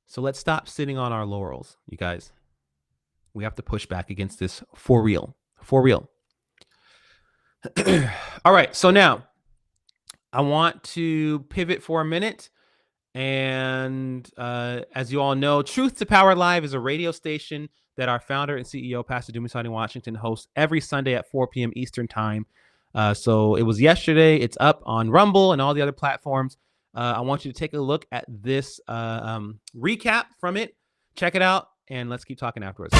So let's stop sitting on our laurels, you guys. We have to push back against this for real. For real. All right. So now I want to pivot for a minute. And as you all know, Truth to Power Live is a radio station that our founder and CEO, Pastor Dumisani Washington, hosts every Sunday at 4 p.m. Eastern Time. So it was yesterday. It's up on Rumble and all the other platforms. I want you to take a look at this recap from it. Check it out, and let's keep talking afterwards.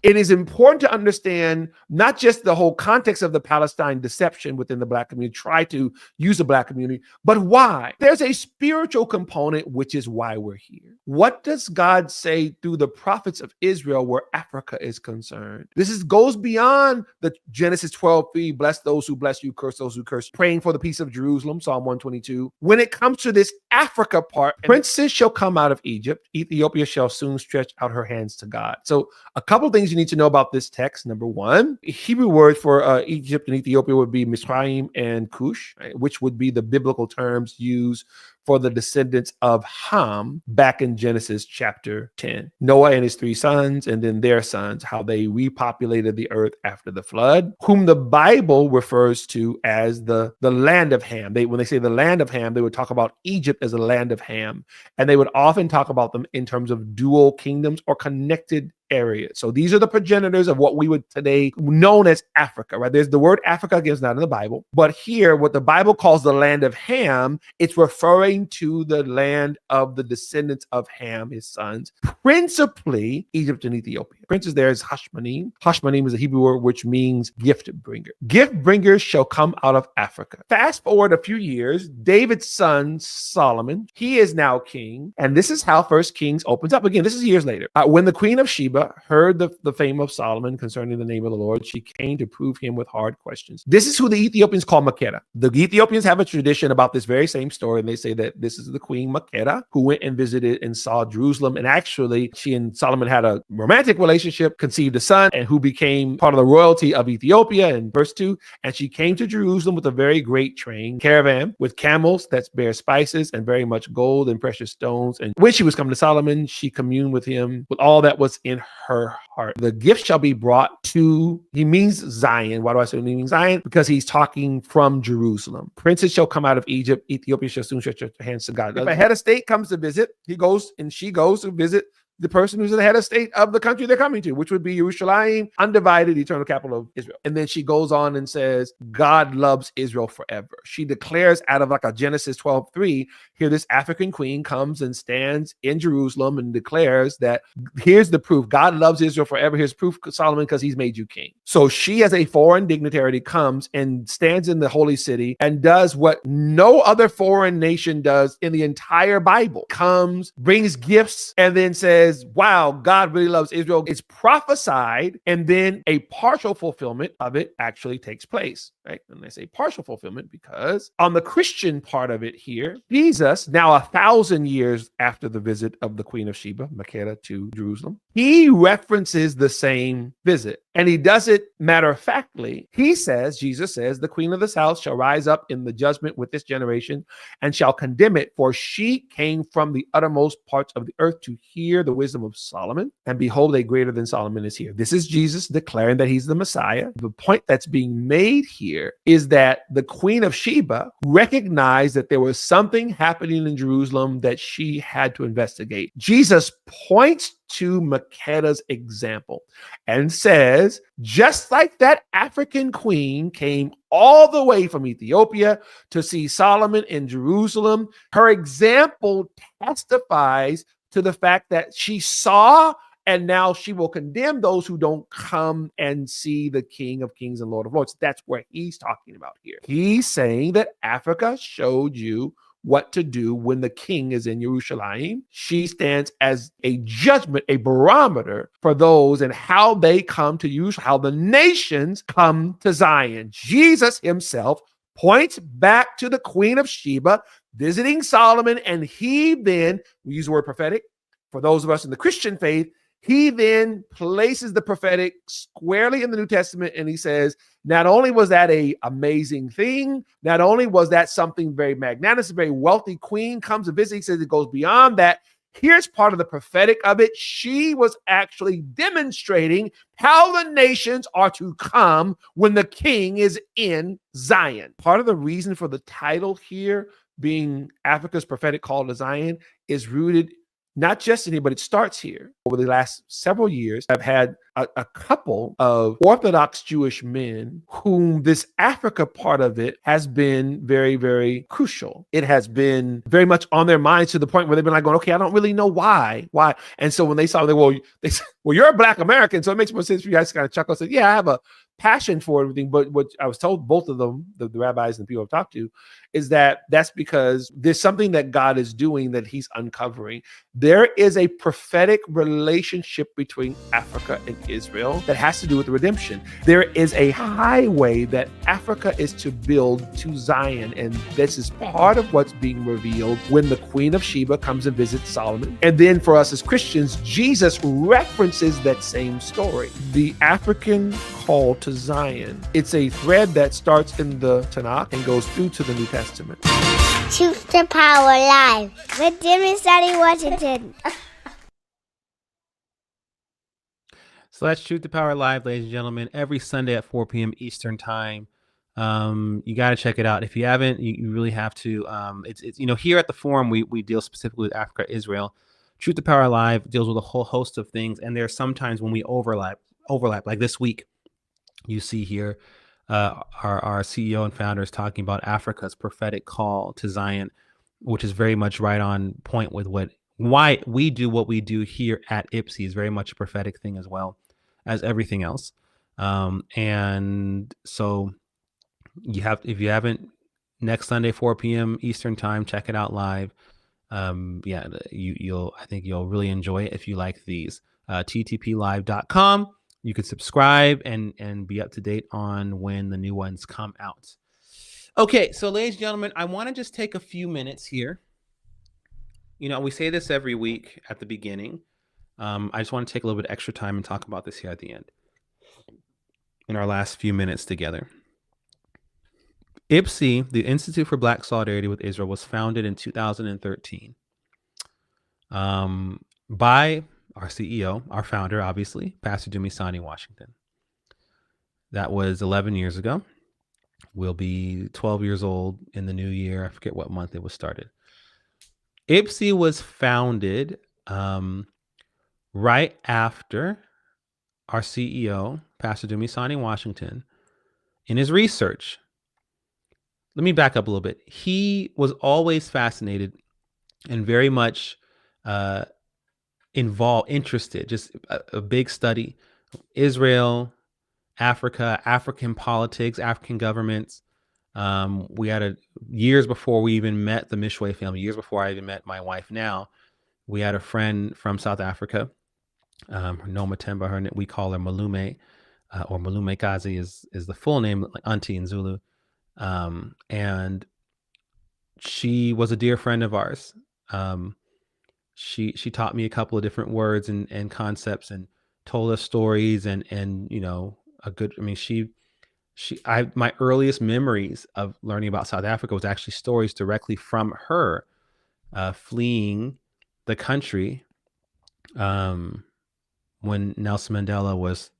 It is important to understand not just the whole context of the Palestine deception within the Black community, try to use the Black community, but why? There's a spiritual component, which is why we're here. What does God say through the prophets of Israel where Africa is concerned? This goes beyond the Genesis 12:3, bless those who bless you, curse those who curse, praying for the peace of Jerusalem, Psalm 122. When it comes to this Africa part, princes shall come out of Egypt, Ethiopia shall soon stretch out her hands to God. So a couple of things you need to know about this text. Number one, Hebrew word for Egypt and Ethiopia would be Misraim and Cush, right, which would be the biblical terms used for the descendants of Ham back in Genesis chapter 10. Noah and his 3 sons, and then their sons, how they repopulated the earth after the flood, whom the Bible refers to as the land of Ham. When they say the land of Ham, they would talk about Egypt as a land of Ham, and they would often talk about them in terms of dual kingdoms or connected areas. So these are the progenitors of what we would today known as Africa, right? There's the word Africa, again, it's not in the Bible, but here, what the Bible calls the land of Ham, it's referring to the land of the descendants of Ham, his sons, principally Egypt and Ethiopia. Princes there is Hashmonaim. Hashmonaim is a Hebrew word which means gift bringer. Gift bringers shall come out of Africa. Fast forward a few years, David's son Solomon, he is now king, and this is how First Kings opens up. Again, this is years later. When the queen of Sheba heard the fame of Solomon concerning the name of the Lord, she came to prove him with hard questions. This is who the Ethiopians call Makeda. The Ethiopians have a tradition about this very same story, and they say that this is the queen Makeda who went and visited and saw Jerusalem, and actually she and Solomon had a romantic relationship relationship, conceived a son, and who became part of the royalty of Ethiopia. In verse 2, and she came to Jerusalem with a very great train, caravan, with camels that bear spices and very much gold and precious stones. And when she was come to Solomon, she communed with him with all that was in her heart. The gift shall be brought to, he means Zion. Why do I say he means Zion? Because he's talking from Jerusalem. Princes shall come out of Egypt. Ethiopia shall soon stretch her hands to God. If a head of state comes to visit, he goes and she goes to visit the person who's the head of state of the country they're coming to, which would be Jerusalem, undivided, eternal capital of Israel. And then she goes on and says, God loves Israel forever. She declares out of like a Genesis 12:3, here this African queen comes and stands in Jerusalem and declares that here's the proof. God loves Israel forever. Here's proof, Solomon, because he's made you king. So she, as a foreign dignitary, comes and stands in the holy city and does what no other foreign nation does in the entire Bible. Comes, brings gifts, and then says, wow, God really loves Israel. It's prophesied, and then a partial fulfillment of it actually takes place, right? And I say partial fulfillment because on the Christian part of it here, Jesus, now 1,000 years after the visit of the Queen of Sheba, Makeda, to Jerusalem, he references the same visit. And he does it matter-of-factly. He says, Jesus says, the queen of this house shall rise up in the judgment with this generation and shall condemn it, for she came from the uttermost parts of the earth to hear the wisdom of Solomon. And behold, a greater than Solomon is here. This is Jesus declaring that he's the Messiah. The point that's being made here is that the Queen of Sheba recognized that there was something happening in Jerusalem that she had to investigate. Jesus points to Makeda's example and says, just like that African queen came all the way from Ethiopia to see Solomon in Jerusalem, her example testifies to the fact that she saw, and now she will condemn those who don't come and see the King of Kings and Lord of Lords. That's what he's talking about here. He's saying that Africa showed you what to do when the king is in Jerusalem. She stands as a judgment, a barometer for those and how they come to use, how the nations come to Zion. Jesus himself points back to the Queen of Sheba visiting Solomon, and he then, we use the word prophetic, for those of us in the Christian faith, he then places the prophetic squarely in the New Testament, and he says, not only was that an amazing thing, not only was that something very magnanimous, a very wealthy queen comes to visit, he says it goes beyond that. Here's part of the prophetic of it. She was actually demonstrating how the nations are to come when the king is in Zion. Part of the reason for the title here being Africa's prophetic call to Zion is rooted not just in here, but it starts here. Over the last several years, I've had a couple of Orthodox Jewish men whom this Africa part of it has been very, very crucial. It has been very much on their minds to the point where they've been like going, okay, I don't really know why. And so when they saw, they said, well, you're a Black American, so it makes more sense for you guys to kind of chuckle. I said, yeah, I have a passion for everything. But what I was told, both of them, the rabbis and the people I've talked to, is that that's because there's something that God is doing that he's uncovering. There is a prophetic relationship between Africa and Israel that has to do with the redemption. There is a highway that Africa is to build to Zion, and this is part of what's being revealed when the Queen of Sheba comes and visits Solomon. And then for us as Christians, Jesus references that same story. The African call to Zion. It's a thread that starts in the Tanakh and goes through to the New Testament. Truth to Power Live with Jimmy Study Washington. So that's Truth to Power Live, ladies and gentlemen, every Sunday at 4 p.m. Eastern Time. You got to check it out. If you haven't, you really have to. It's here at the forum, we deal specifically with Africa, Israel. Truth to Power Live deals with a whole host of things. And there are sometimes when we overlap, like this week, you see here, our CEO and founder is talking about Africa's prophetic call to Zion, which is very much right on point with why we do what we do here at IPSI. Is very much a prophetic thing as well as everything else. And so if you haven't, next Sunday, 4 p.m. Eastern Time, check it out live. I think you'll really enjoy it if you like these. ttplive.com. You can subscribe and be up to date on when the new ones come out. Okay, so ladies and gentlemen, I want to just take a few minutes here. We say this every week at the beginning, I just want to take a little bit extra time and talk about this here at the end in our last few minutes together. IPSI, the Institute for Black Solidarity with Israel, was founded in 2013 by our CEO, our founder, obviously, Pastor Dumisani Washington. That was 11 years ago. We'll be 12 years old in the new year. I forget what month it was started. IPSI was founded right after our CEO, Pastor Dumisani Washington, in his research. Let me back up a little bit. He was always fascinated and very much interested, just a big study. Israel, Africa, African politics, African governments. We had years before we even met the Mishwe family, years before I even met my wife now, we had a friend from South Africa, Noma Temba, we call her Malume, or Malume Kazi is the full name, like auntie in Zulu. And she was a dear friend of ours. She taught me a couple of different words and concepts and told us stories and my earliest memories of learning about South Africa was actually stories directly from her, fleeing the country when Nelson Mandela was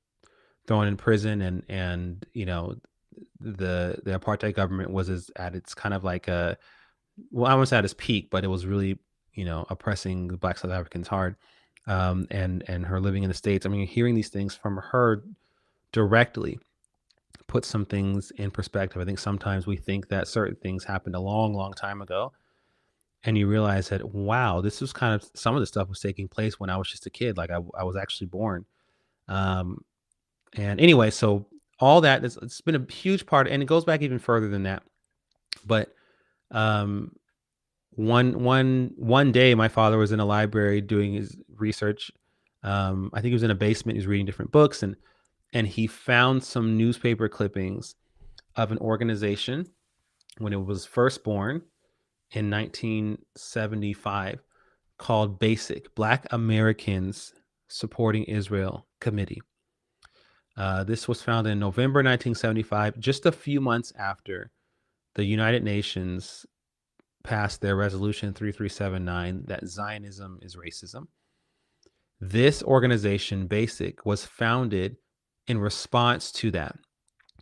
thrown in prison and the apartheid government was at its kind of like I won't say at its peak, but it was really, oppressing the Black South Africans hard. And her living in the States. I mean, hearing these things from her directly put some things in perspective. I think sometimes we think that certain things happened a long, long time ago. And you realize that, wow, this was kind of, some of the stuff was taking place when I was just a kid. Like I was actually born. And anyway, so all that, it's been a huge part, and it goes back even further than that. But one day my father was in a library doing his research. I think he was in a basement. He was reading different books, and he found some newspaper clippings of an organization when it was first born in 1975 called BASIC, Black Americans Supporting Israel Committee. This was founded in November 1975, just a few months after the United Nations passed their resolution 3379 that Zionism is racism. This organization, BASIC, was founded in response to that.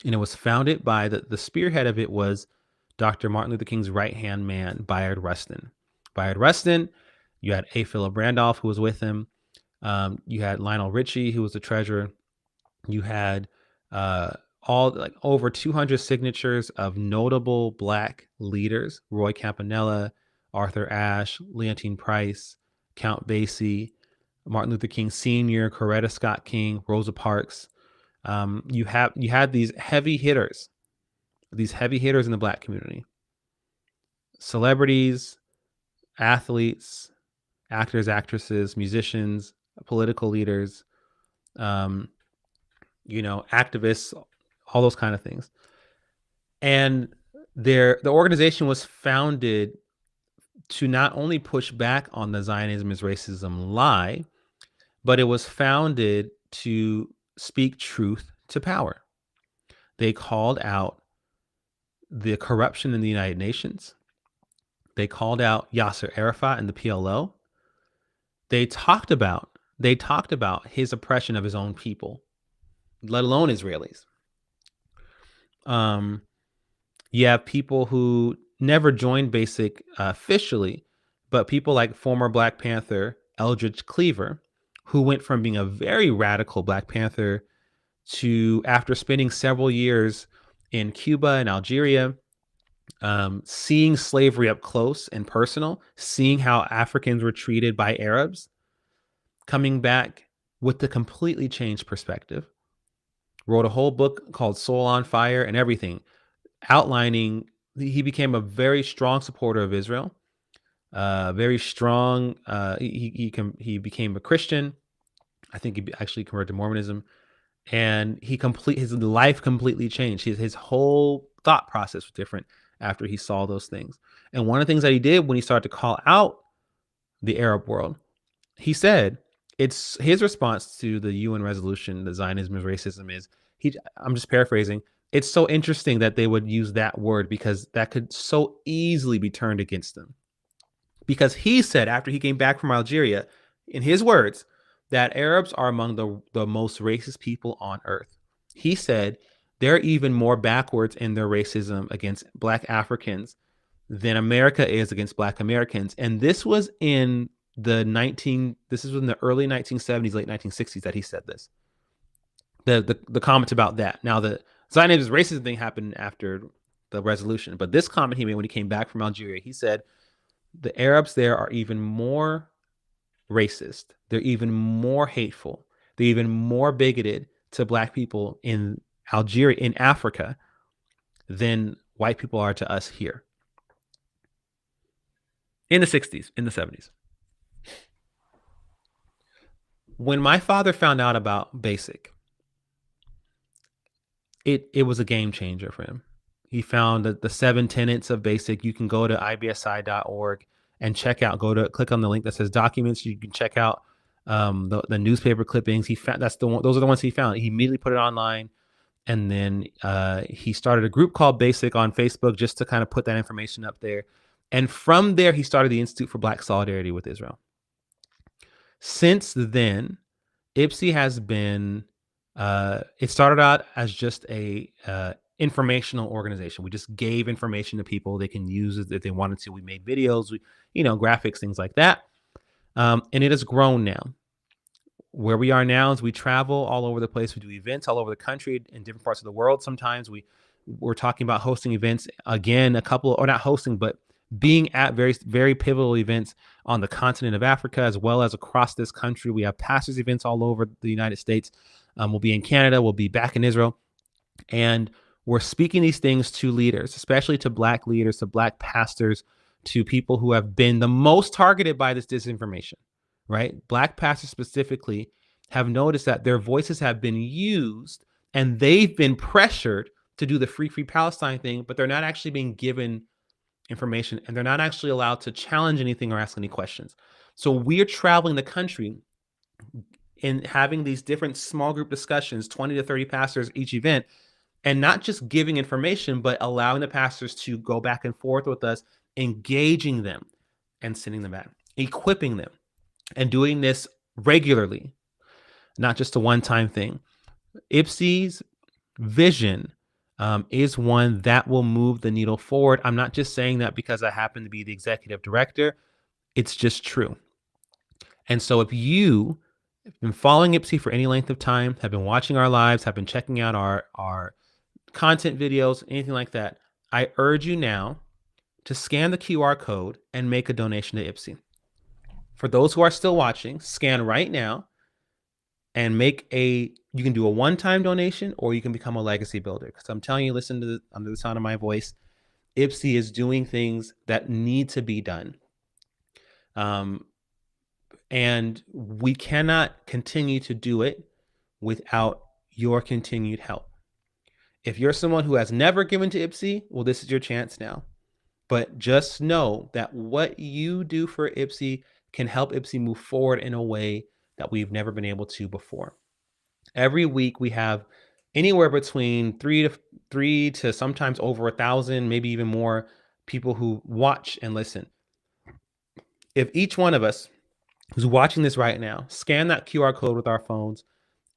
And it was founded by the spearhead of it was Dr. Martin Luther King's right-hand man, Bayard Rustin. Bayard Rustin, you had A. Philip Randolph, who was with him. You had Lionel Richie, who was the treasurer. You had over 200 signatures of notable Black leaders: Roy Campanella, Arthur Ashe, Leontine Price, Count Basie, Martin Luther King Sr., Coretta Scott King, Rosa Parks. You had these heavy hitters in the Black community: celebrities, athletes, actors, actresses, musicians, political leaders, activists, all those kind of things. And the organization was founded to not only push back on the Zionism is racism lie, but it was founded to speak truth to power. They called out the corruption in the United Nations. They called out Yasser Arafat and the PLO. They talked about his oppression of his own people, let alone Israelis. You have people who never joined BASIC officially, but people like former Black Panther Eldridge Cleaver, who went from being a very radical Black Panther to, after spending several years in Cuba and Algeria, seeing slavery up close and personal, seeing how Africans were treated by Arabs, coming back with a completely changed perspective. Wrote a whole book called Soul on Fire and everything, outlining, he became a very strong supporter of Israel, very strong. He became a Christian. I think he actually converted to Mormonism, and his life completely changed. His whole thought process was different after he saw those things. And one of the things that he did when he started to call out the Arab world, he said, it's his response to the UN resolution that Zionism is racism is I'm just paraphrasing. It's so interesting that they would use that word because that could so easily be turned against them. Because he said after he came back from Algeria, in his words, that Arabs are among the most racist people on earth. He said they're even more backwards in their racism against Black Africans than America is against Black Americans. And this was in this is in the early 1970s, late 1960s that he said this. The comments about that. Now, the Zionism racism thing happened after the resolution, but this comment he made when he came back from Algeria, he said the Arabs there are even more racist. They're even more hateful. They're even more bigoted to Black people in Algeria, in Africa, than white people are to us here. In the 60s, in the 70s. When my father found out about BASIC, it was a game changer for him. He found that the 7 tenets of BASIC. You can go to ibsi.org and check out. Click on the link that says documents. You can check out the newspaper clippings. He found those are the ones he found. He immediately put it online, and then he started a group called BASIC on Facebook just to kind of put that information up there. And from there, he started the Institute for Black Solidarity with Israel. Since then, IPSI has been. It started out as just a informational organization. We just gave information to people. They can use it if they wanted to. We made videos, graphics, things like that. And it has grown now. Where we are now is we travel all over the place. We do events all over the country in different parts of the world. Sometimes we're talking about hosting events again, or not hosting, but being at very, very pivotal events on the continent of Africa, as well as across this country. We have pastors events all over the United States. We'll be in Canada. We'll be back in Israel. And we're speaking these things to leaders, especially to Black leaders, to Black pastors, to people who have been the most targeted by this disinformation, right? Black pastors specifically have noticed that their voices have been used and they've been pressured to do the free Palestine thing, but they're not actually being given information and they're not actually allowed to challenge anything or ask any questions. So we're traveling the country and having these different small group discussions, 20 to 30 pastors each event, and not just giving information, but allowing the pastors to go back and forth with us, engaging them and sending them back, equipping them, and doing this regularly, not just a one-time thing. IPSI's vision is one that will move the needle forward. I'm not just saying that because I happen to be the executive director. It's just true. And so if you have been following IPSI for any length of time, have been watching our lives, have been checking out our content videos, anything like that, I urge you now to scan the QR code and make a donation to IPSI. For those who are still watching, scan right now and you can do a one-time donation or you can become a legacy builder. Because I'm telling you, listen under the sound of my voice, IPSI is doing things that need to be done. And we cannot continue to do it without your continued help. If you're someone who has never given to IPSI, well, this is your chance now. But just know that what you do for IPSI can help IPSI move forward in a way that we've never been able to before. Every week we have anywhere between 3 to sometimes over 1,000, maybe even more people who watch and listen. If each one of us who's watching this right now scan that QR code with our phones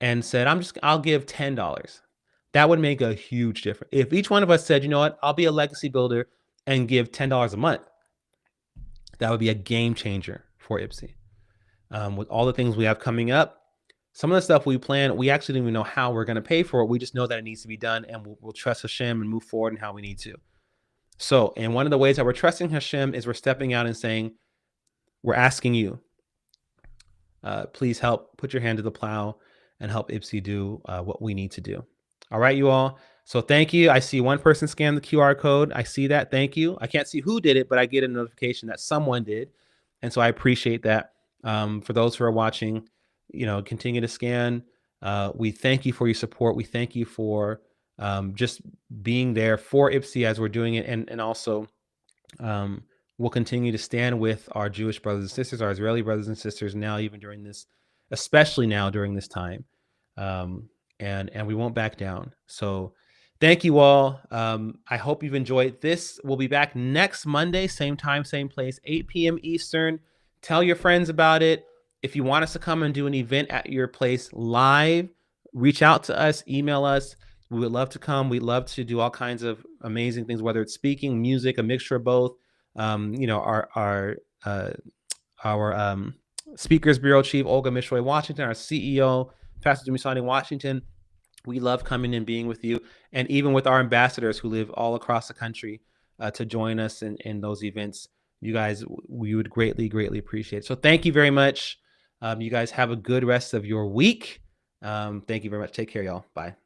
and said, I'll give $10, that would make a huge difference. If each one of us said, you know what, I'll be a legacy builder and give $10 a month, that would be a game changer for IPSI. With all the things we have coming up, some of the stuff we plan, we actually don't even know how we're going to pay for it. We just know that it needs to be done, and we'll trust Hashem and move forward in how we need to. So, and one of the ways that we're trusting Hashem is we're stepping out and saying, we're asking you, please help put your hand to the plow and help IPSI do what we need to do. All right, you all. So thank you. I see one person scan the QR code. I see that. Thank you. I can't see who did it, but I get a notification that someone did. And so I appreciate that. For those who are watching, continue to scan. We thank you for your support. We thank you for just being there for IPSI as we're doing it. And also we'll continue to stand with our Jewish brothers and sisters, our Israeli brothers and sisters now, even during this especially now during this time. And we won't back down. So thank you all. I hope you've enjoyed this. We'll be back next Monday, same time, same place, 8 p.m. Eastern. Tell your friends about it. If you want us to come and do an event at your place live, reach out to us, email us. We would love to come. We'd love to do all kinds of amazing things, whether it's speaking, music, a mixture of both. Our Speakers Bureau Chief, Olga Mishroy Washington, our CEO, Pastor Jimmy Sonny Washington. We love coming and being with you, and even with our ambassadors who live all across the country to join us in those events. You guys, we would greatly, greatly appreciate it. So thank you very much. You guys have a good rest of your week. Thank you very much. Take care, y'all. Bye.